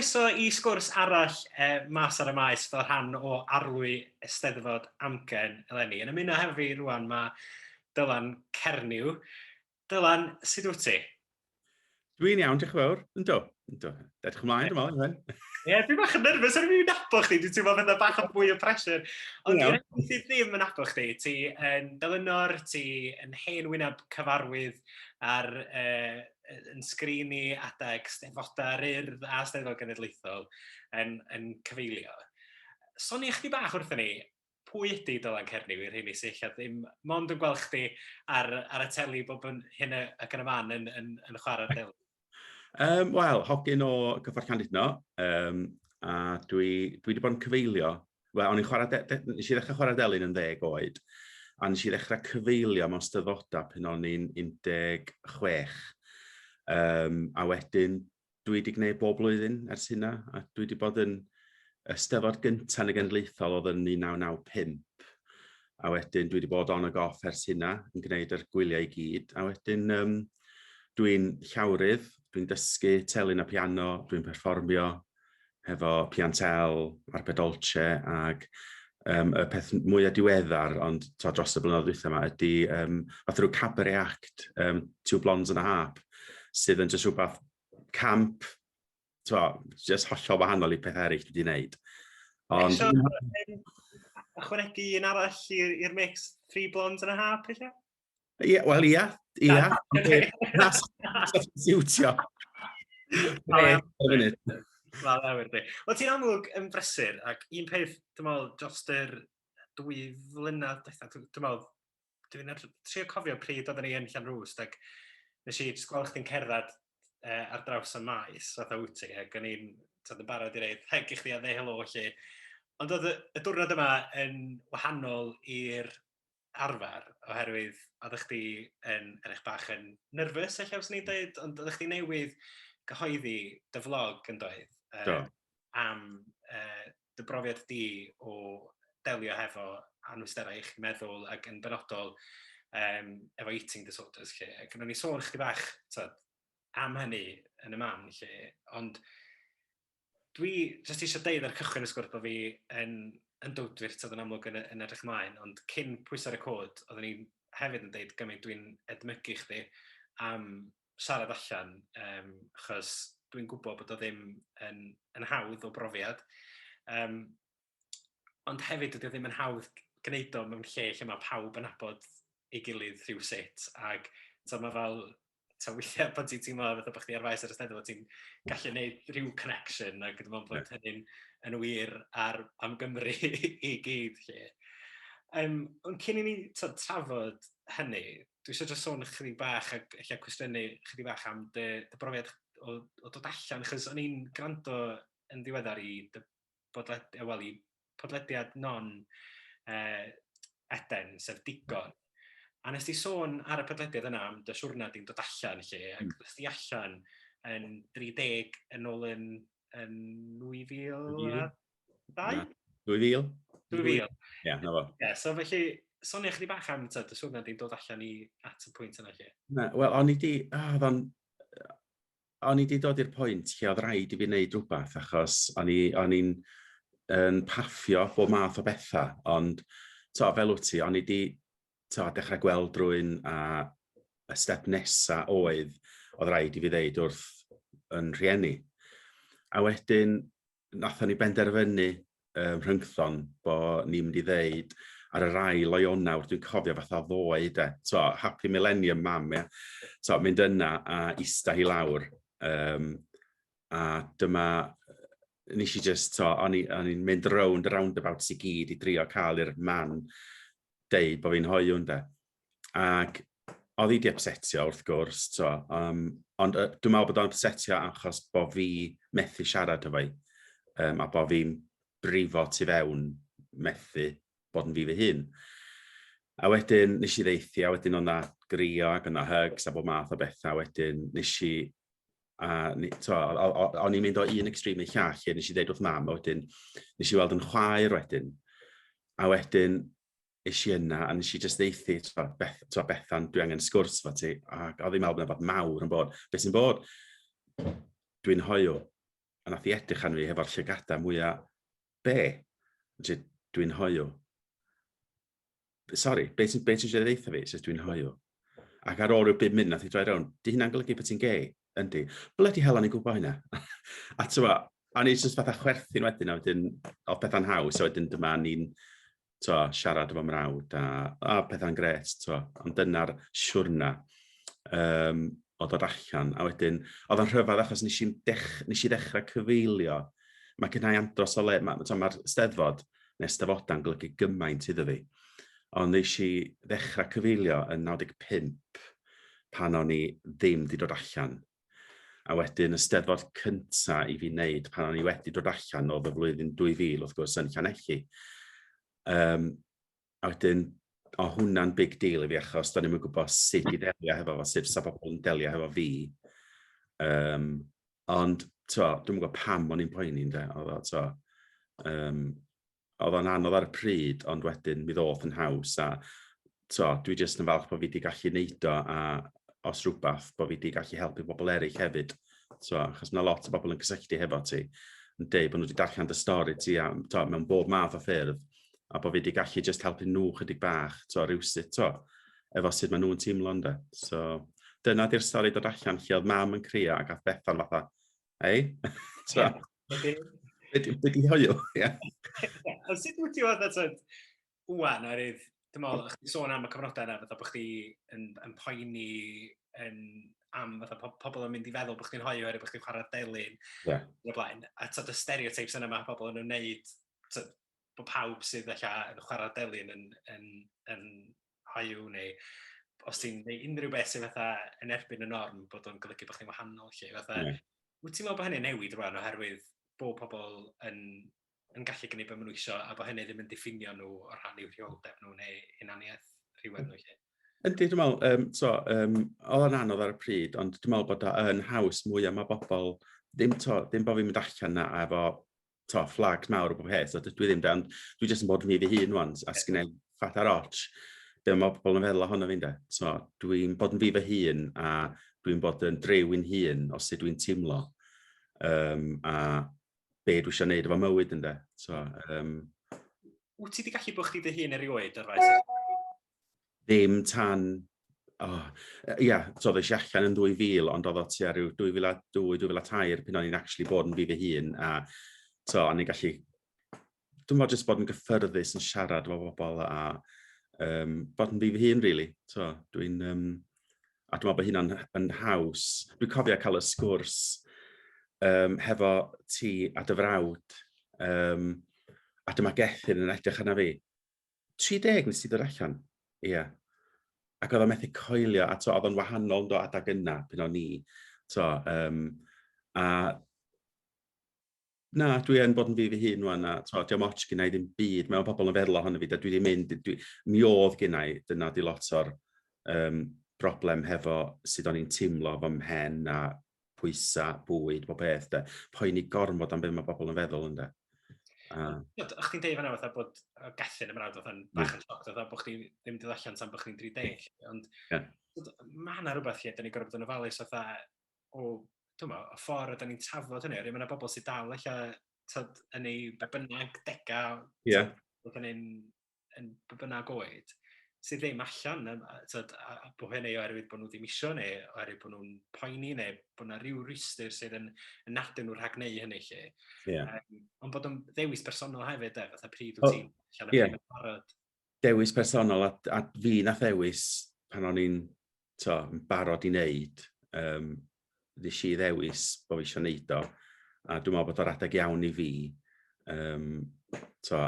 Croeso I sgwrs arall mas ar y maes fel rhan o arlwy Eisteddfod AmGen eleni. Yn ymuno hefo fi rwan mae Dylan Cernyw. Dylan, sut wyt ti? Dwi'n iawn, diolch yn fawr. Ynddo. Edrych ymlaen, dwi'n meddwl. Ie, dwi'n bach yn nerfus ar ymwneud nabo chdi. Dwi'n teimlo fydda bach o fwy o pressure. Ond i'r enw sydd ddim yn nabo chdi, ti yn dilynwr, ti yn hen wyneb cyfarwydd ar yn sgrini adeg Eisteddfodau'r Urdd a Eisteddfod Genedlaethol yn cyfeilio. Soni chdi bach wrthyn ni, pwy ydi Dylan Cernyw i'r rheini sy'n eich ddim mond yn gweld chdi ar y teli bob hyn ac yn y man yn chwarae'r teli? Wel, hogyn o gyffordd Llandudno, a dwi wedi bod yn cyfeilio. Wel, nes i ddechrau chwarae'r delyn yn 10 oed, a nes i ddechrau cyfeilio mewn Eisteddfodau pan o'n i'n 16. A wedyn, dwi wedi gwneud bob blwyddyn ers hynna, a dwi wedi bod yn Eisteddfod gyntaf yn y Genedlaethol oedd yn 1995. A wedyn, dwi wedi bod on ag off ers hynna, yn gwneud yr gwyliau I gyd. A wedyn, dwi'n llawrydd, dwi'n dysgu telyn a piano, dwi'n perfformio hefo piantel, arbedolce, ac y peth mwyaf diweddar, ond dros y blynyddoedd dwytha yma, ydy fath rhyw cabaret act, Two Blondes and a Harp, sydd yn just rhywbeth camp, just hollol wahanol I peth eraill dwi wedi wneud. Ychwanegu un arall i'r mix, Three Blondes and a Harp, eich? Ie, wel ia. Siwtio. Wel, ti'n amlwg yn brysur, ac un peth, dwi'n meddwl, dros yr 2 flynedd, dwi'n trio cofio pryd oedden ni yn Llanrwst, ac nes I gweld chdi'n cerdded ar draws y maes, fatha wyt ti, ac o'n i'n barod I reid heg I chdi a dde helo, lle. Ond oedd y diwrnod yma yn wahanol i'r arfer, oherwydd oeddech chdi yn eich bach yn nerfus, eich aws ni'n dweud, ond oeddech chdi newydd gyhoeddi dy vlog yn dweud am dy brofiad di o delio hefo anwysterau eich meddwl ac yn benodol efo eating disorders, lle. Ac o'n i sôn chdi bach am hynny yn y man, lle. Ond dwi jyst eisiau deud ar cychwyn y sgwrs bod fi yn dwtwirt oedd yn amlwg yn edrych ymlaen, ond cyn pwyso'r y cod, oedden ni hefyd yn deud gymaint dwi'n edmygu chdi am siarad allan, achos dwi'n gwybod bod o ddim yn hawdd o brofiad. Ond hefyd ydy o ddim yn hawdd gwneud o mewn lle mae pawb yn abod ei gilydd rhywsut, ac mae fel, weithiau pan ti'n teimlo fatha bod chdi ar faes ar Eisteddfod, ti'n gallu gwneud rhyw connection, ac dwi'n meddwl bod hynny'n yn wir am Gymru I gyd. Ond cyn I ni trafod hynny, dwi eisiau just sôn chydig bach ac eich cwestiynu chydig bach am dy brofiad o dod allan, achos o'n i'n gwrando yn ddiweddar I podlediad non-Eden, sef Digon. A nes di sôn ar y podlediad yna am dy siwrna di'n dod allan, lle, ac nes di allan yn 30 yn ôl yn 2002? 2000. 2000. Ie, na fo. So felly, sonia chdi bach am dy siwrna di'n dod allan at y pwynt yna, lle? Wel, o'n i di dod i'r pwynt lle oedd rhaid I fi wneud rhywbeth, achos o'n i'n paffio bob math o bethau, ond fel wyt ti, o'n i di dechrau gweld rwy'n a y step nesa oedd rhaid I fi ddeud wrth yn rhieni. A wedyn, nathon ni benderfynu rhyngthon bod ni'n mynd I ddeud ar yr ail o Ionawr, dwi'n cofio fatha ddoe, Happy Millennium mam, mynd yna a ista I lawr. A dyma, nes I just, o'n i'n mynd round y roundabouts I gyd I drio cael i'r man deud bod fi'n hoiw ynde. Ac oedd I di upsetio wrth gwrs, ond dwi'n meddwl bod o'n upsetio achos bod fi methu siarad efo I, a bod fi'n brifo tu fewn methu bod yn fi fy hun. A wedyn nes I ddeithi, a wedyn o'na grio ac o'na hugs a bod math o bethau, wedyn nes I, o'n i'n mynd o un extreme I llall, nes I ddeud wrth mam, a wedyn nes I weld yn chwaer wedyn, a wedyn es I yna, a nes I just ddeithi, Bethan, dwi angen sgwrs fo ti, a oedd i'n meddwl bod mawr yn bod. Beth sy'n bod? Dwi'n hoiw. a nath I edrych arno fi hefo'r llygadau mwyaf be? Dwi'n hoiw. Sori, be ti'n eisiau ddeitha fi, sef dwi'n hoiw. Ac ar ôl rhyw 5 munud nath I droi rownd, di hynna'n golygu bod ti'n gay? Yndi. Bloody hell, o'n i'n gwybod hynna. A tywa, o'n i jyst fatha chwerthin wedyn, a wedyn, oedd pethau'n haws, a wedyn dyma ni'n siarad efo mrawd, a pethau'n gret, ond dyna'r siwrna o ddod allan, a wedyn, oedd o'n rhyfedd achos nes I ddechrau cyfeilio, mae gennau andros o le, mae'r steddfod, neu steddfodau'n golygu gymaint iddo fi, ond nes I ddechrau cyfeilio yn 95 pan o'n I ddim wedi dod allan. A wedyn y steddfod cynta I fi wneud pan o'n I wedi dod allan oedd y flwyddyn 2000 wrth gwrs yn Llanelli. A wedyn, o hwnna'n big deal I fi achos da ni'n gwybod sut I delio hefo fo, sut sa pobl yn delio hefo fi. Ond, dwi'n gwybod pam o'n i'n poeni, oedd o'n anodd ar y pryd, ond wedyn mi ddoth yn haws, a dwi jyst yn falch bod fi wedi gallu neud o, a os rhywbeth, bod fi wedi gallu helpu bobl eraill hefyd. Achos mae lot o bobl yn cysylltu hefo ti, yn dweud bod nhw wedi darllen dy stori ti mewn bob math o ffyrdd, a bod fi wedi gallu just helpu nhw chydig bach, rhywsut, efo sut maen nhw'n teimlo ynde. Dyna di'r stori dod allan lle oedd mam yn crio ac ath Bethan fatha, hei? Be di hoiw? Ond sut wyt ti oedd at wwan, oherwydd, dwi'n meddwl, chdi sôn am y cyfnodau yna, fatha bod chdi yn poeni am fatha pobl yn mynd I feddwl bod chdi'n hoiw oherwydd bod chdi'n chwarae delyn, y blaen. A y stereotypes yna mae pobl yn wneud, bod pawb sydd yn chwarae delyn yn hoiw, neu os ti'n gwneud unrhyw beth sydd fatha yn erbyn y norm, bod o'n golygu bod chdi'n wahanol. Wyt ti'n meddwl bod hynny'n newid rwan oherwydd bod pobl yn gallu gwneud beth maen nhw eisiau a bod hynny ddim yn diffinio nhw o rhan i'w rhywioldeb nhw neu hunaniaeth rhywedd nhw. Yndi, dwi'n meddwl, oedd yn anodd ar y pryd, ond dwi'n meddwl bod yn haws mwy am y bobl, ddim bod fi'n mynd allan na efo fflag mawr o bob peth, dwi ddim, ond dwi jyst yn bod yn fi fy hun wan, a sgynnu ffat ar och, be mae bobl yn feddwl ohono fi'n de. Dwi'n bod yn fi fy hun, a dwi'n bod yn drewyn hun o sut dwi'n teimlo, a be dwi eisiau gwneud efo mywyd ynddo. Wyt ti wedi gallu bod chdi dy hun erioed ar faes? Ddim tan, oedd eisiau allan yn 2000, ond oedd o tua rhyw 2002-2003 pan o'n i'n actually bod yn fi fy hun, a o'n i'n gallu, dwi'n meddwl jyst bod yn gyffyrddus yn siarad efo bobl, a bod yn fi fy hun, really. Dwi'n meddwl bod hynna'n haws. Dwi'n cofio cael y sgwrs hefo ti a dy frawd, a dyma Gethin yn edrych arna fi. 30 nes ti ddod allan? Ie. Ac oedd o'n methu coelio, a oedd o'n wahanol do adag yna, pan o'n ni. A na, dwi yn bod yn fi fy hun wan, a diolch moch gynnau ddim byd, mae pobl yn feddwl ohono fi, dwi wedi mynd, mi oedd gynnau, dyna di lot o'r broblem hefo sut o'n i'n teimlo fy mhen a pwysa, bwyd, bob beth, poeni gormod am beth mae pobl yn feddwl ynddo. O'ch ti'n deud fan'na fatha bod Gethin y mrawd fatha'n bach yn sioc, fatha bod chdi ddim wedi allan tan bod chdi'n 30, ond mae yna rhywbeth lle, da ni'n gorfod yn ofalus fatha o ffordd ydyn ni'n tafod hynny, mae yna bobl sydd dal eich yn ei bebynnag dega, bod yn bebynnag oed, sydd ddim allan, a bod hynny oherwydd bod nhw ddim isio, neu oherwydd bod nhw'n poeni, neu bod yna rhyw rhywster sydd yn nadw nhw rhag neu hynny lle. Ond bod yn ddewis personol hefyd, fatha pryd wyt ti'n allan y pryd yn barod. Dewis personol, a fi nath ddewis pan o'n i'n barod I wneud, nes I ddewis bod fi eisiau wneud o, a dwi'n meddwl bod o'r adeg iawn I fi, a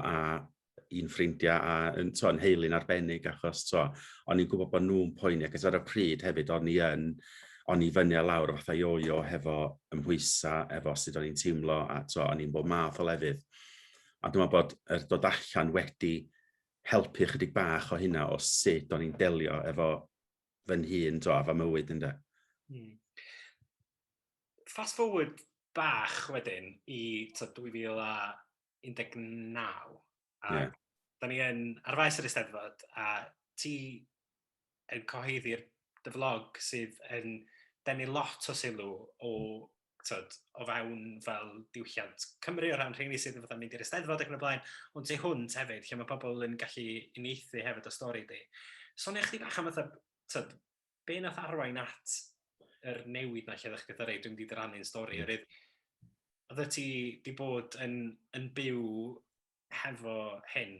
un ffrindiau a yn heilyn arbennig achos o'n i'n gwybod bod nhw'n poeni ac ar y pryd hefyd o'n i fyny a lawr fatha yo-yo hefo ymhwysa, efo sut o'n i'n teimlo a o'n i'n bod math o lefydd. A dwi'n meddwl bod yr dod allan wedi helpu chydig bach o hynna o sut o'n i'n delio efo fy hun a fy mywyd ynddo. Fast forward bach wedyn I 2019, a da ni ar faes yr Eisteddfod, a ti yn cyhoeddi'r dy vlog sydd yn denu lot o sylw o o fewn fel diwylliant Cymru o ran rheini sydd yn mynd i'r Eisteddfod ac yn y blaen, ond tu hwnt hefyd, lle mae pobl yn gallu uniaethu hefyd o stori di. Sonia chdi bach am fatha, be nath arwain at yr newid na lle ddech chi ddweud, dwi'n di rannu'n stori, oedd ti di bod yn byw hefo hyn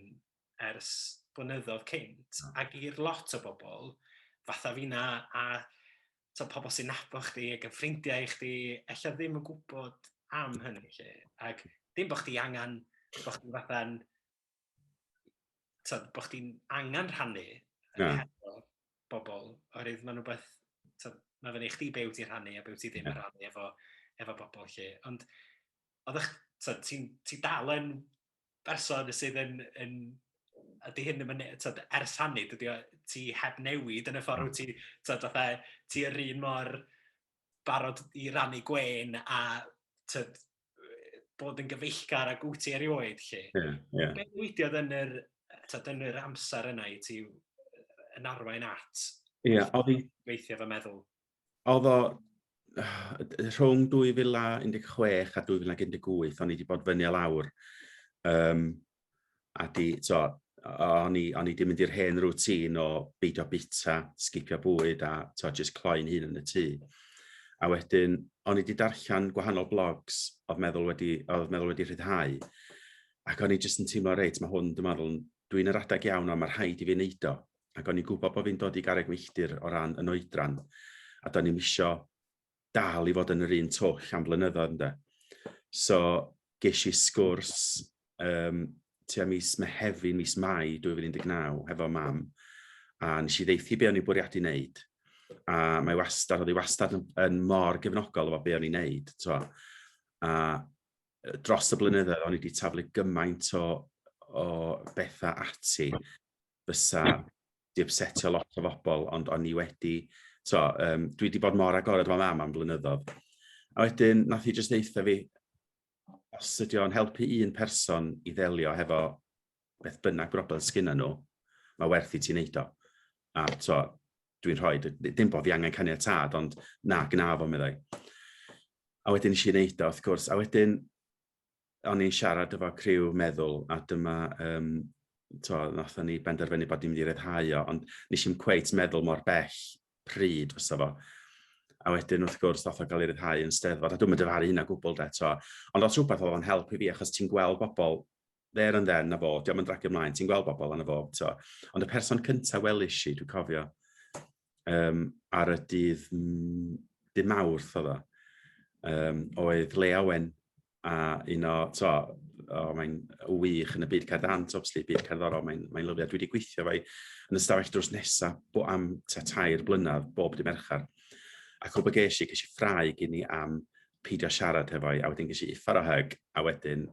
ers blynyddoedd cynt, ac i'r lot o bobl, fatha fi'na, a pobl sy'n nabod chdi ac yn ffrindiau i chdi, ella ddim yn gwybod am hynny lle. Ac dim bod chdi angen, bod chdi fatha'n, bod chdi'n angen rhannu hefo bobl, oherwydd mae'n rhywbeth, mae fyny chdi bew ti rhannu a bew ti ddim yn rhannu efo bobl lle. Ond ti dal yn berson sydd yn ydy hyn ddim yn, ers rhannu, ti heb newid yn y ffordd ti yr un mor barod i rannu gwen a bod yn gyfeillgar ac wyt ti erioed lle. Be wydiodd yn yr amser yna i ti yn arwain at weithio fy meddwl? Oedd o rhwng 2016 a 2018, o'n i wedi bod fyny a lawr. A o'n i wedi mynd i'r hen rwtîn o beidio bita, sgipio bwyd a just cloi'n hun yn y tŷ. A wedyn, o'n i wedi darllen gwahanol blogs oedd meddwl wedi rhyddhau. Ac o'n i just yn teimlo reit, mae hwn, dwi'n yr adeg iawn o, mae rhaid i fi wneud o. Ac o'n i'n gwybod bod fi'n dod i garreg milltir o ran yn oedran. A do'n i'm isio dal i fod yn yr un twll am blynyddoedd ynde. So, ges i sgwrs tua mis Mehefin, mis Mai 2019 hefo mam, a nes i ddeithi be o'n i bwriadu wneud. A oedd hi wastad yn mor gefnogol efo be o'n i'n wneud. A dros y blynyddoedd, o'n i wedi taflu gymaint o bethau ati fysa di upsetio lot o bobl, ond o'n i wedi, dwi wedi bod mor agored efo mam am blynyddoedd. A wedyn, nath hi just ddeitha fi, os ydy o'n helpu un person i ddelio hefo beth bynnag broblem sgynna nhw, mae werth i ti wneud o. A dwi'n rhoi, dim bod fi angen caniatad, ond na, gna fo meddai. A wedyn nes i wneud o, wrth gwrs. A wedyn, o'n i'n siarad efo criw meddwl, a dyma, nath ni benderfynu bod ni'n mynd i ryddhau o, ond nes i'n cweit meddwl mor bell pryd fysa fo. A wedyn, wrth gwrs, nath o gael ei ryddhau yn Steddfod, a dwi'n mynd dyfaru hynna gwbl de, ond os rhywbeth oedd o'n helpu fi, achos ti'n gweld bobl there and then na fo, diolch yn dragio ymlaen, ti'n gweld bobl yna fo, ond y person cyntaf welish i, dwi'n cofio, ar y dydd Mawrth oedd o, oedd Iestyn, a un o, mae'n wych yn y byd cerddant, obviously, byd cerddorol, mae'n lyfio, dwi wedi gweithio fe yn ystafell drws nesaf am 3 blynedd, bob dy Merchar. Ac o ges i ffrau gen i am peidio siarad hefo i, a wedyn ges i uffar o hyg, a wedyn,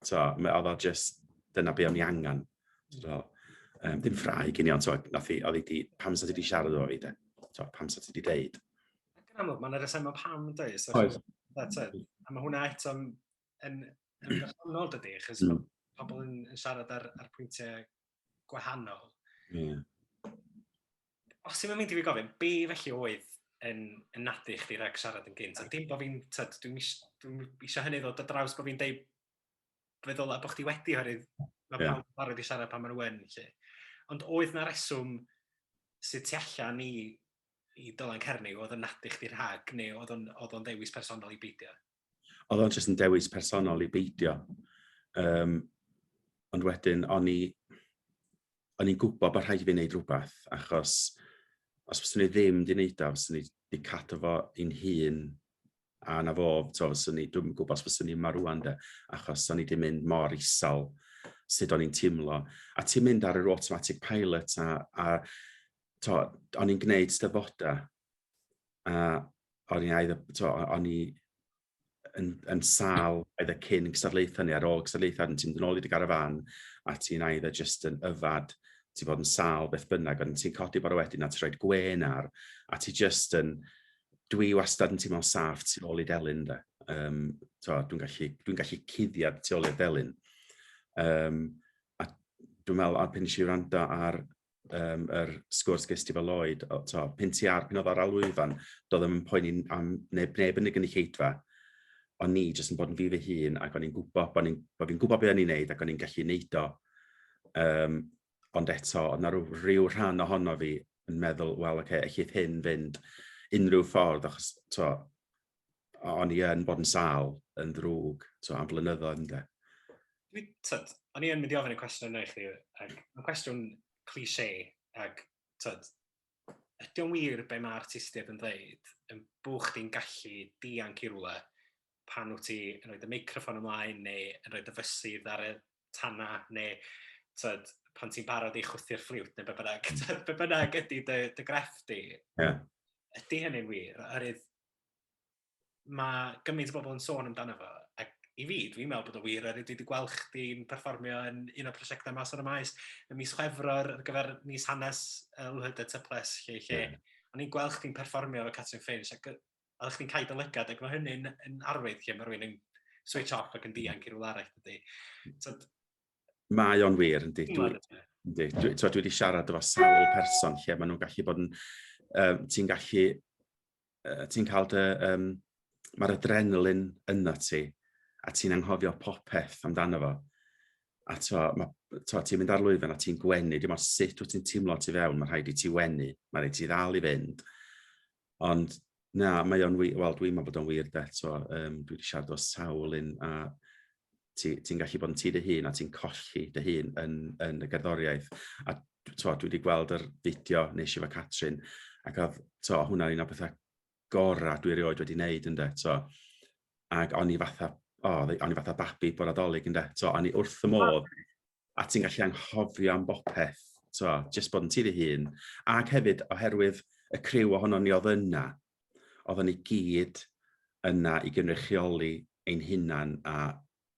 oedd o just, dyna be o'n i angen. Dim ffrau gen i, ond oedd i pam sa ti wedi siarad o fi, pam sa ti wedi deud. Yn amlwg, mae'n resymau pam yn dweud. A mae hwnna eto yn bersonol dydy, achos mae pobl yn siarad ar pwyntiau gwahanol. Os ti'n mynd i fi gofyn, be felly oedd yn nadu chdi rhag siarad yn gynt? Dim bod fi'n, dwi'n eisiau hynny ddod o draws bod fi'n deud feddwl a bod chdi wedi, oherwydd mae pawb yn barod i siarad pan maen nhw yn. Ond oedd na reswm sydd tu allan i Dylan Cernyw, oedd yn nadu chdi rhag, neu oedd o'n dewis personol i beidio? Oedd o'n jyst yn dewis personol i beidio. Ond wedyn, o'n i'n gwybod bod rhaid i fi wneud rhywbeth, achos os fyswn i ddim wedi wneud o, fyswn i wedi cadw fo i'n hun, a na fo, dwi'n gwybod os fyswn i'n marwan, achos o'n i wedi mynd mor isal sut o'n i'n teimlo. A ti'n mynd ar yr automatic pilot, a o'n i'n gwneud steddfodau, a o'n i yn sal either cyn gystadlaethau ni, ar ôl gystadlaethau, ti'n mynd yn ôl i'r garafan, a ti'n either just yn yfad, ti'n bod yn sal beth bynnag, ond ti'n codi bore wedyn, a ti'n rhoi gwen ar, a ti just yn, dwi wastad yn teimlo'n saff tu ôl i delyn, dwi'n gallu cuddiad tu ôl i'r delyn. A dwi'n meddwl, a pen nes i wrando ar yr sgwrs ges ti fel Lloyd, pen oedd ar alwyfan, doedd yn poeni am neb yn y gynulleidfa, o'n i jyst yn bod yn fi fy hun, ac o'n i'n gwybod bod fi'n gwybod beth o'n i'n neud, ac o'n i'n gallu neud o. Ond eto, oedd na rhyw rhan ohono fi yn meddwl, wel, okay, allith hyn fynd unrhyw ffordd, achos o'n i yn bod yn sal yn ddrwg am blynyddoedd ynde. O'n i yn mynd i ofyn y cwestiwn yna i chi, ac mae'n cwestiwn cliché, ac ydy o'n wir be mae artistiaid yn dweud, yn bwch chdi'n gallu dianc i rwle pan wyt ti yn rhoi y meicroffon ymlaen, neu yn rhoi y fysydd ar y tanna, neu pan ti'n barod i chwthu'r ffliwt, neu be bynnag ydy dy grefft di. Ydy hynny'n wir? Oherwydd mae gymaint o bobl yn sôn amdano fo, ac i fi, dwi'n meddwl bod o wir, oherwydd dwi wedi gweld chdi'n perfformio yn un o prosiectau Maes ar y Maes, ym mis Chwefror ar gyfer mis hanes LHDT+, lle o'n i'n gweld chdi'n perfformio efo Catrin Finch, ac oedd chdi'n cael dy lygad, ac mae hynny'n arwydd lle mae rhywun yn switch off ac yn dianc i rywle arall ydy. Mae o'n wir, yndi. Dwi wedi siarad efo sawl person lle maen nhw'n gallu bod yn... Ti'n cael mae'r adrenalin yna ti, a ti'n anghofio popeth amdano fo. A ti'n mynd ar lwyfan a ti'n gwenu, dim ond sut wyt ti'n teimlo ti fewn, mae rhaid i ti wenu, mae rhaid i ti ddal i fynd. Ond na, mae o'n wir, wel, dwi'n meddwl bod o'n wir de, dwi wedi siarad o sawl un, a ti'n gallu bod yn ti dy hun, a ti'n colli dy hun yn y gerddoriaeth. A dwi wedi gweld yr fideo nes i efo Catrin, ac oedd hwnna'n un o bethau gorau dwi erioed wedi wneud ynde. Ac o'n i fatha babi boradolig ynde. O'n i wrth y modd, a ti'n gallu anghofio am bopeth, jyst bod yn ti dy hun. Ac hefyd, oherwydd y criw ohono ni oedd yna, oedden ni gyd yna i gynrychioli ein hunan a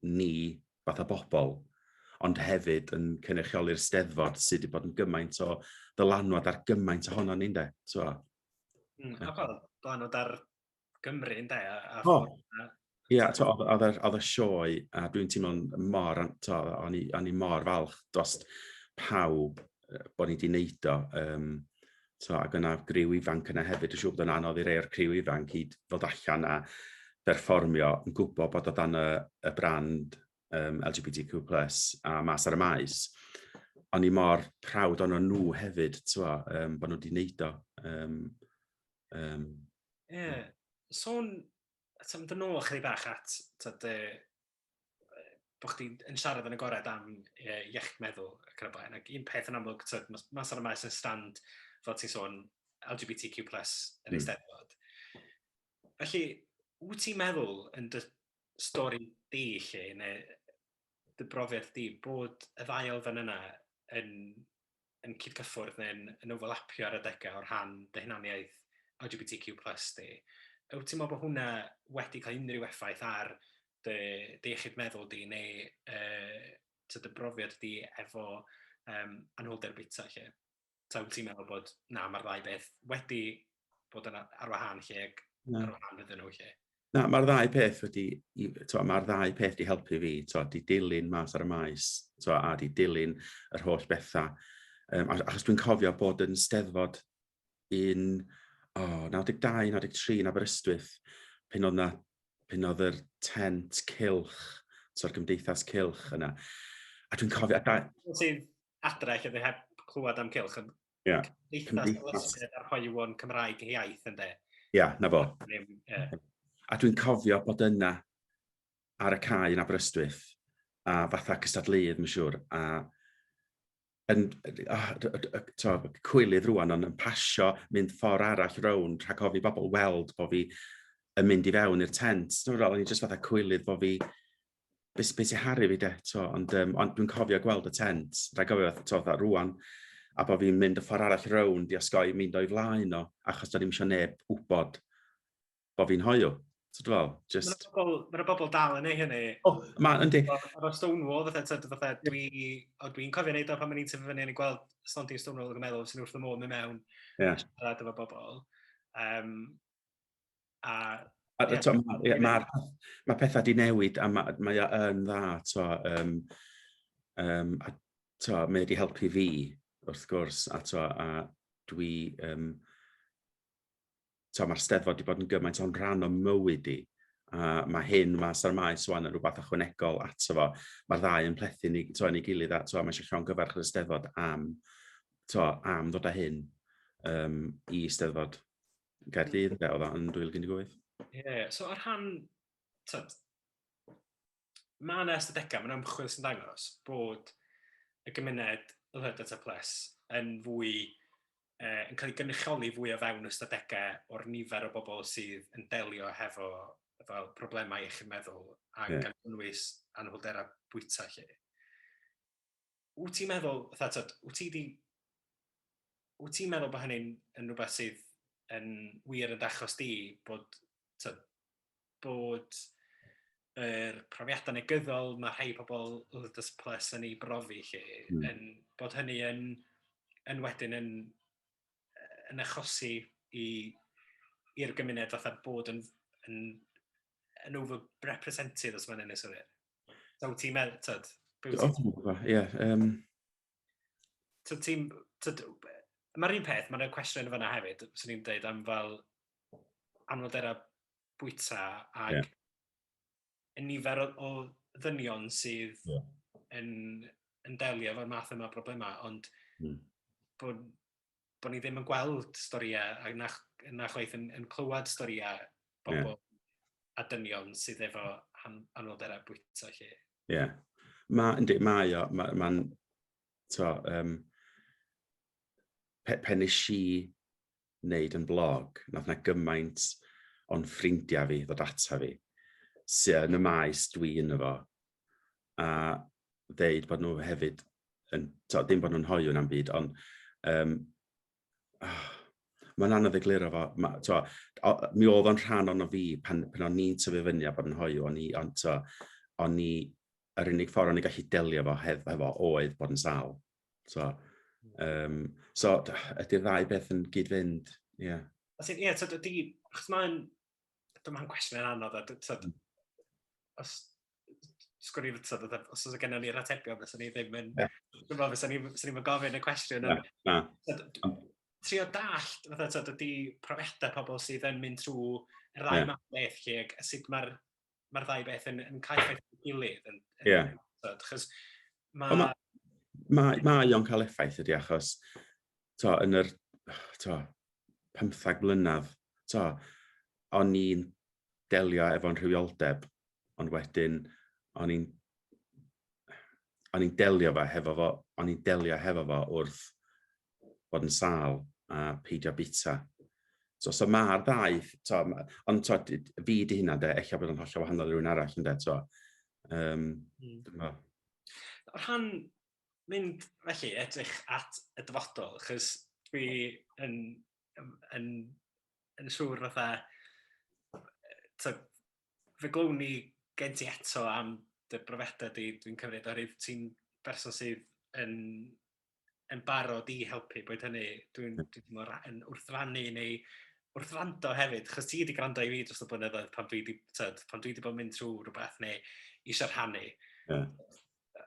ni fath o bobl, ond hefyd yn cynrychioli'r Steddfod sydd wedi bod yn gymaint o ddylanwad ar gymaint ohono ni ynde. Dylanwad ar Gymru ynde? Ie, oedd y sioe, a dwi'n teimlo'n o'n i mor falch dros pawb bod ni wedi wneud o. Ac yna griw ifanc yna hefyd, yn siŵr bod yn anodd i rei o'r criw ifanc i ddod allan a berfformio, yn gwybod bod o dan y brand LGBTQ+ a Maes ar y Maes. O'n i mor prawd o'n nhw hefyd, bod nhw wedi wneud o. Mynd yn ôl chydig bach at bod chdi'n siarad yn agored am iechyd meddwl ac yn y blaen. Ac un peth yn amlwg, Maes ar y Maes yn stand, fel ti'n sôn, LGBTQ+ yn Eisteddfod. Felly, wyt ti'n meddwl yn dy stori di lle, neu dy brofiad di, bod y ddau elfen yna yn cydcyffwrdd neu'n overlapio ar y degau o'r rhan dy hunaniaeth LGBTQ+ di? Wyt ti'n meddwl bod hwnna wedi cael unrhyw effaith ar dy iechyd meddwl di, neu dy brofiad di efo anhwylder bita lle? Wyt ti'n meddwl bod, na, mae'r ddau beth wedi bod ar wahân lle, ar wahân iddyn nhw lle? Na, mae'r ddau peth wedi helpu fi, di dilyn Maes ar y Maes, a di dilyn yr holl bethau. Achos dwi'n cofio bod yn Steddfod 92-93 yn Aberystwyth, pen oedd yr tent cilch, Gymdeithas Cilch yna. A dwi'n cofio... Ti'n adre lle dwi heb clywed am cilch, Cymdeithas ar hoiwon Cymraeg iaith ynddo? Ie, na fo. A dwi'n cofio bod yna ar y cae yn Aberystwyth, a fatha cystadleuedd, mae'n siŵr, a cwylydd rwan yn pasio, mynd ffordd arall rownd, rhag ofni bobl weld bod fi yn mynd i fewn i'r tent. O'n i jyst fatha cwylydd bod fi, beth sy'n haru fi de, ond dwi'n cofio gweld y tent, rhag ofni rwan, a bod fi'n mynd y ffordd arall rownd i osgoi mynd o'i flaen o, achos do'n i'm eisiau neb wybod bod fi'n hoiw. Mae'r bobl dal yn ei hynny. Yndi. Efo Stonewall, dwi'n cofio neud o pan ma'n i'n tyfu fyny yn ei gweld stondin Stonewall yn meddwl sy'n wrth y modd mewn siarad efo bobl. Mae pethau di newid, a mae yn dda, mae wedi helpu fi, wrth gwrs, a dwi... mae'r Steddfod wedi bod yn gymaint o'n rhan o mywyd i, A mae hyn, mae Sir Maes wan yn rhywbeth ychwanegol ato fo. Mae'r ddau yn plethu ni i gilydd, a mae eisiau llongyfarch yr Eisteddfod am ddod â hyn i Eisteddfod Gaerdydd, oedd o'n 2018. Ie, so ar rhan, mae yna ystadegau, mae'n ymchwil sy'n dangos bod y gymuned LGBTQ+ yn fwy, yn cael ei gynrychioli fwy o fewn ystadegau o'r nifer o bobl sydd yn delio hefo problemau iechyd meddwl a gan gynnwys anhwylderau bwyta lle. Wyt ti'n meddwl, wyt ti'n meddwl bod hynny'n rhywbeth sydd yn wir yn dachos di bod yr profiadau negyddol mae rhai pobl LGBTQ+ yn ei brofi lle, bod hynny yn wedyn yn achosi i'r gymuned fatha bod yn over-represented os mae'n ennill synnwyr. So ti'n meddwl, mae'r un peth, mae'r cwestiwn yn fyna hefyd, sy'n ni'n dweud am fel anhwylderau bwyta ac y nifer o ddynion sydd yn delio efo'r math yma o broblemau, ond bod ni ddim yn gweld storiau a na chwaith yn clywed storiau bobl a dynion sydd efo anhwylderau bwyta lle. Ie, mae'n pen nes i wneud yn blog, nath na gymaint o'n ffrindiau fi ddod ata fi, sy'n yn y maes dwi yno fo, a ddeud bod nhw hefyd, dim bod nhw'n hoiw na'n byd, ond mae'n anodd egluro fo. Mi oedd o'n rhan ono fi pan o'n ni'n tyfu fyny a bod yn hoiw, yr unig ffordd o'n i gallu delio fo hefo oedd bod yn sal. So, ydy'r ddau beth yn gyd-fynd, ie. Ie, achos mae'n cwestiwn yn anodd, os oes gennym ni'r atebion, fysa ni ddim yn, fysa ni'n gofyn y cwestiwn. Trio dallt, ydy profiadau pobl sydd yn mynd trwy yr ddau math beth lle, a sut mae'r ddau beth yn cael effaith i'w gilydd. Mae o'n cael effaith ydy, achos yn yr 15 blynedd, o'n i'n delio efo'n rhywioldeb, ond wedyn o'n i'n delio hefo fo wrth bod yn sal a peidio bita. So mae'r ddau, ond fi di hynna, eich bod yn hollol wahanol rhywun arall, ynddo. O'r rhan mynd felly edrych at y dyfodol, achos dwi yn siŵr fatha, fe glwni gen ti eto am dy brofiadau dwi'n cymryd, oherwydd ti'n berson sydd yn barod i helpu, bod hynny dwi'n wrthrannu neu wrthrando hefyd, achos ti wedi gwrando i fi dros y blynyddoedd pan dwi wedi bod yn mynd trwy rhywbeth neu eisiau rhannu.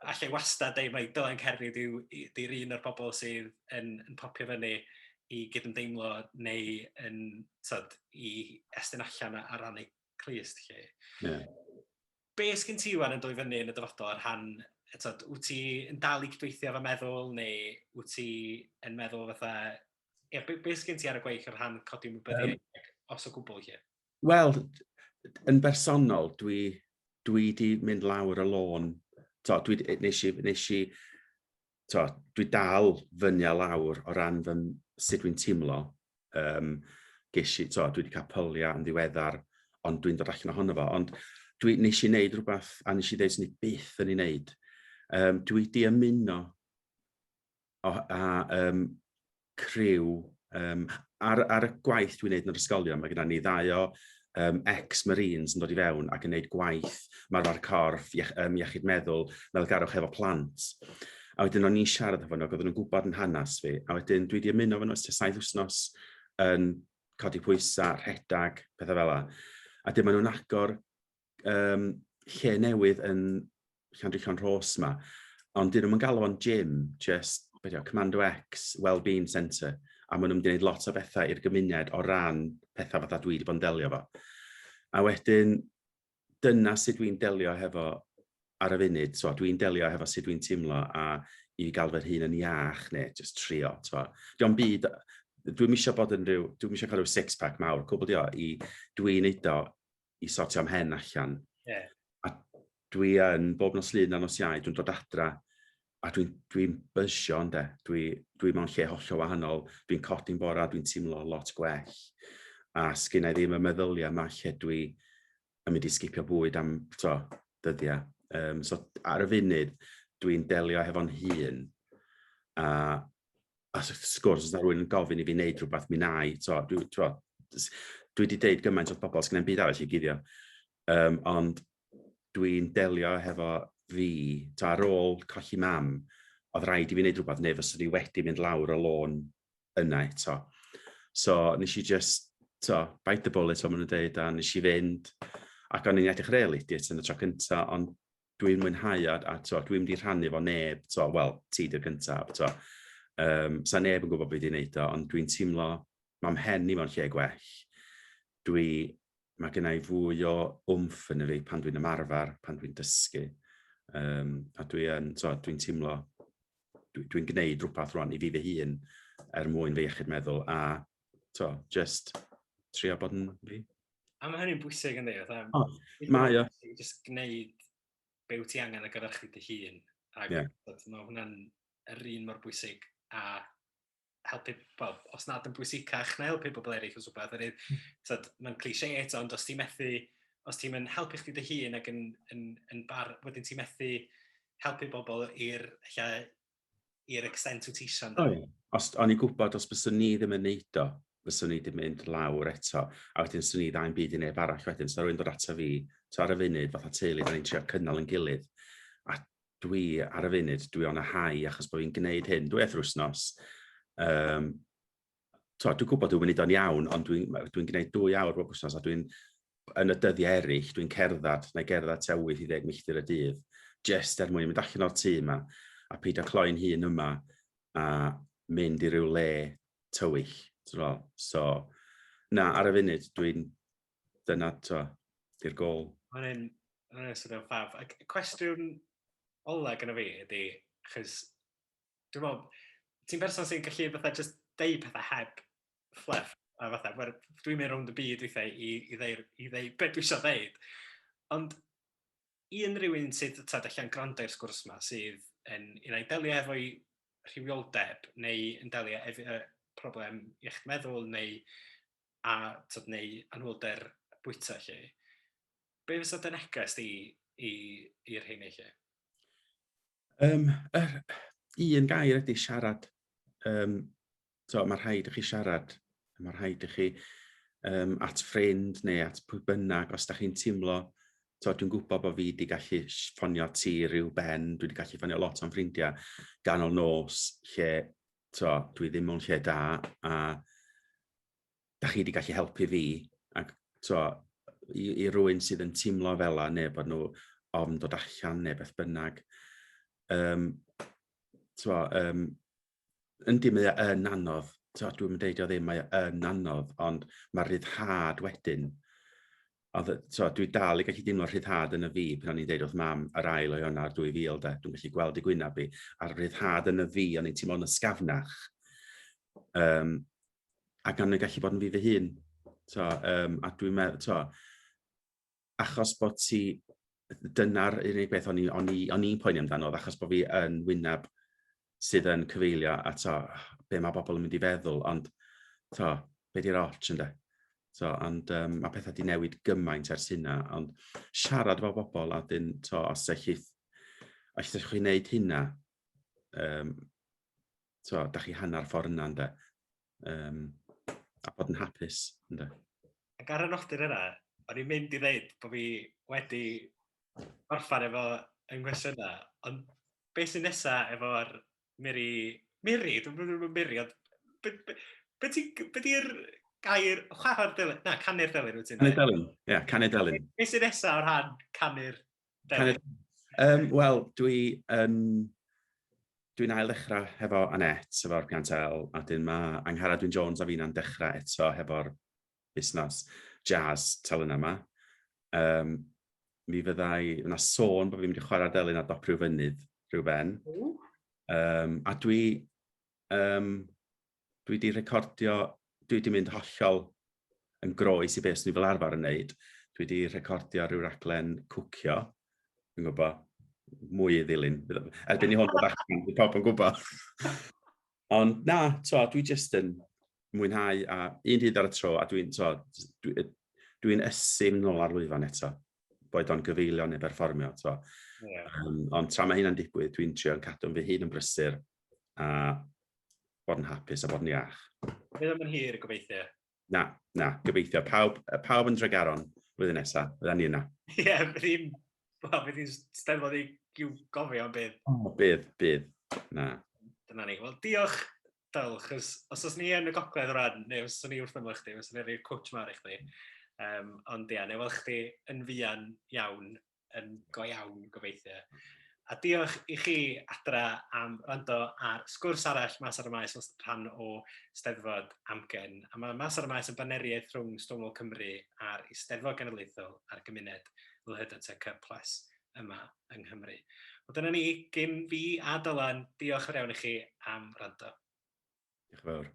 Allai wastad dweud mae Dylan Cernyw ydy'r un o'r bobl sydd yn popio fyny i gydymdeimlo neu i estyn allan a rannu clust lle. Be sgyn ti wan yn dod fyny yn y dyfodol ar rhan, wyt ti yn dal i gydweithio efo meddwl neu wyt ti yn meddwl fatha, be sgyn ti ar y gweill ar rhan codi ymwybyddiaeth os o gwbl lle? Wel, yn bersonol, dwi di mynd lawr y lôn. Dwi dal fyny a lawr o ran sut dwi'n teimlo. Dwi wedi cael pyliau yn ddiweddar, ond dwi'n dod allan ohono fo. Ond nes i wneud rhywbeth, a nes i ddeud sy'n ni byth yn ei wneud. Dwi di ymuno a criw ar y gwaith dwi'n wneud yn yr ysgolion. Mae gyda ni ddau o ex-Marines yn dod i fewn ac yn gwneud gwaith marfer corff, iechyd meddwl, meddwlgarwch efo plant. A wedyn o'n i'n siarad efo nhw, oedden nhw'n gwybod yn hanes fi. A wedyn dwi wedi ymuno efo nhw ys 7 wythnos yn codi pwysau, rhedag, pethau fel yna. A dim maen nhw'n agor lle newydd yn Llandrillo'n Rhos yma. Ond dyn nhw'n galw o'n gym, just Commando X, Wellbeing Centre. A maen nhw'n gwneud lot o bethau i'r gymuned o ran pethau fatha dwi wedi bod yn delio fo. A wedyn, dyna sut dwi'n delio hefo ar y funud, so dwi'n delio hefo sut dwi'n teimlo a i gael fy hun yn iach neu just trio. Dwi'n byd, dwi'n eisiau bod yn rhyw, dwi'n eisiau cael rhyw six-pack mawr, cwbl dio, dwi'n neud o i sortio am hen allan. Yeah. A dwi yn bob nos Lun a nos Iau, dwi'n dod adra a dwi'n bysio ynde. Dwi mewn lle hollol wahanol, dwi'n codi'n bora, dwi'n teimlo lot gwell. A sgynna i ddim y meddyliau yma lle dwi yn mynd i sgipio bwyd am dyddiau. So ar y funud, dwi'n delio hefo'n hun. A sgwrs, os yna rhywun yn gofyn i fi wneud rhywbeth mi nai. Dwi wedi deud gymaint o bobl sgynna'n byd arall i gyddio. Ond dwi'n delio hefo fi, ar ôl colli mam, oedd rhaid i fi wneud rhywbeth neu fyswn i wedi mynd lawr y lôn yna eto. So nes i just, bite the bullet, o'n nhw'n dweud, a nes i fynd, ac o'n i'n edrych reality yn y tro cyntaf, ond dwi'n mwynhau a dwi'n mynd i rhannu fo neb, wel, ti di'r gyntaf. Sa neb yn gwybod beth i'n neud o, ond dwi'n teimlo, mam hen i mewn lle gwell. Mae gen i fwy o wmff yn y fi pan dwi'n ymarfer, pan dwi'n dysgu. A dwi'n teimlo, dwi'n gwneud rhywbeth rwan i fi fy hun mwyn fi iechyd meddwl a just trio bod yn fi. A mae hynny'n bwysig yn dweud. Mae o. Just gwneud be wyt ti angen ar gyfer chdi dy hun. Mae hwnna'n yr un mor bwysig a helpu, wel, os nad yn bwysicach na helpu bobl eraill os rhywbeth. Mae'n cliché eto, ond os ti'n methu, os ti'n helpu chdi dy hun ac yn bar, wedyn ti'n methu helpu bobl i'r extent wyt ti eisiau. O'n i'n gwybod os byswn ni ddim yn neud o, byswn ni ddim mynd lawr eto, a wedyn byswn ni ddau'n byd i neb arall wedyn, so rwy'n dod ato fi, ar y funud, fatha teulu, da ni'n trio cynnal yn gilydd, a dwi ar y funud, dwi o'n y hau achos bod fi'n gwneud hyn, dwi eithaf wsnos. Dwi'n gwybod dwi'n mynd o'n iawn, ond dwi'n gwneud 2 awr bob wsnos, a dwi'n yn y dyddiau eraill, dwi'n cerdded 8 i 10 milltir y dydd, just mwyn mynd allan o'r tŷ yma, a peidio cloi'n hun yma, a mynd i ryw le tywyll. So, na, ar y funud, dyna, di'r gol. Mae'n sydd o'n ffaf. Cwestiwn ola gyda fi ydy, chys, dwi'n meddwl, ti'n berson sy'n gallu fatha just deud pethau heb fluff, a fatha, dwi'n mynd rownd y byd weithiau i ddeud beth dwi eisiau ddeud. Ond un rhywun sydd allan gwrando i'r sgwrs yma sydd yn ei delio efo'i rhywioldeb neu yn delio efo problem iechyd meddwl neu anhwylder bwyta lle. Be fysa dy neges i'r rheini lle? Un gair ydy siarad. Mae rhaid i chi siarad. Mae rhaid i chi at ffrind neu at pwy bynnag os da chi'n teimlo. Dwi'n gwybod bod fi wedi gallu ffonio ti rhyw ben, dwi wedi gallu ffonio lot o'n ffrindiau ganol nos lle dwi ddim mewn lle da a da chi wedi gallu helpu fi ac i rywun sydd yn teimlo fel yna neu bod nhw ofn dod allan neu beth bynnag. Yndi mae yn anodd, dwi'n deud o ddim, mae yn anodd, ond mae'r ryddhad wedyn. Dwi dal i gallu dimlo'r ryddhad yn y fi pan o'n i'n deud wrth mam yr ail o hwnna ar 2000 de, dwi'n gallu gweld i gwyneb fi, a'r ryddhad yn y fi o'n i'n teimlo'n ysgafnach. Ac o'n i'n gallu bod yn fi fy hun. A dwi'n meddwl, achos bod ti, dyna'r unig beth o'n i'n poeni amdano, achos bod fi yn wyneb sydd yn cyfeilio at be mae bobl yn mynd i feddwl, ond be di'r ots ynddo? Ond mae pethau wedi newid gymaint ers hynna, ond siarad efo bobl a dyn, os ydych chi'n gwneud hynna, da chi hanner ffordd yna, ynddo? A bod yn hapus, ynddo? Ac ar y nodyn yna, o'n i'n mynd i ddeud bod fi wedi orffan efo yngwestiynau, ond beth sy'n nesaf efo'r Miri, dwi'n mynd Miri, ond be di'r gair, chwarae'r delyn, na, canu'r delyn wyt ti'n dweud? Canu'r delyn, ie, canu'r delyn. Beth sy'n nesaf o'r rhan canu'r delyn? Wel, dwi'n ail ddechrau hefo Annette, efo'r Piantel, a dyn mae Angharad Wyn Jones a fi'n dechrau eto hefo'r busnes jazz telyn yma. mi yna sôn bod fi'n mynd i chwarae delyn a dop rhyw fynydd, rhyw ben. A dwi wedi recordio, dwi wedi mynd hollol yn groes i beth sy'n fel arfer yn wneud. Dwi wedi recordio rhyw raglen cwcio, yn gwybod, mwy i ddilyn. Erbyn i hwn bod allan, dwi'n pawb yn gwybod. Ond na, dwi jyst yn mwynhau a un hyd ar y tro, a dwi'n ysym nôl ar lwyfan eto, boed o'n gyfeilio neu berfformio. Ond tra mae hynna'n digwydd, dwi'n trio yn cadw'n fy hun yn brysur a bod yn hapus a bod yn iach. Bydd yn hir, gobeithio. Na, gobeithio. Pawb yn dregaron flwyddyn nesaf, bydda ni yna. Ie, bydd hi'n steddfod i gofio am bydd. Bydd, na. Dyna ni. Wel, diolch, Dyl, chos os oes ni yn y gogledd o ran, neu os oes ni wrth ymlaen chdi, os oes ni'n rhaid cwtch mar i chdi. Ond ia, neu weld chdi yn fuan iawn, yn go iawn, gobeithio. A diolch i chi adra am rando ar sgwrs arall Maes ar y Maes os rhan o Eisteddfod AmGen. A mae Maes ar y Maes yn baneriaeth rhwng Stonewall Cymru a'r Eisteddfod Genedlaethol a'r gymuned LGBTQ+ yma yng Nghymru. Wel, dyna ni, gyn fi a Dylan, diolch yn iawn i chi am rando. Diolch yn fawr.